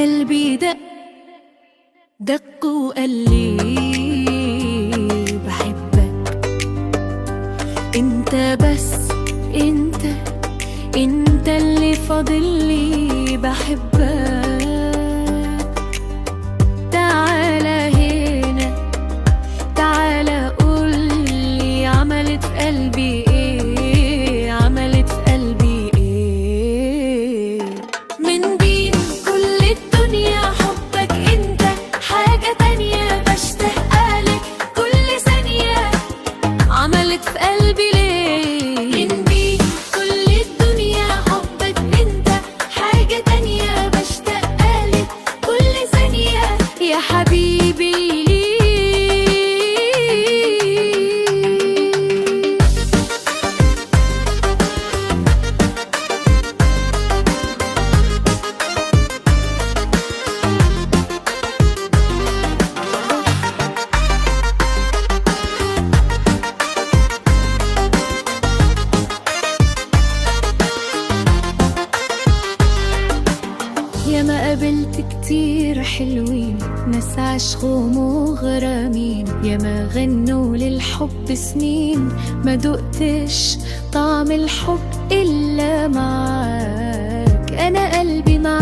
قلبي دق وقال لي بحبك انت، بس انت اللي فاضل لي بحبك. تعالى هنا، تعالى قولي عملت في قلبي ايه، عملت في قلبي ايه. من بين كل الدنيا حبك انت حاجة تانية بشتاقلك كل ثانية، عملت في قلبي ليه. من بين كل الدنيا حبك انت حاجة تانية بشتاقلك كل ثانية يا حبيبي ليه. ياما قابلت كتير حلوين، ناس عاشقوا مغرمين، ياما غنوا للحب سنين، ما دقتش طعم الحب إلا معاك. أنا قلبي معاك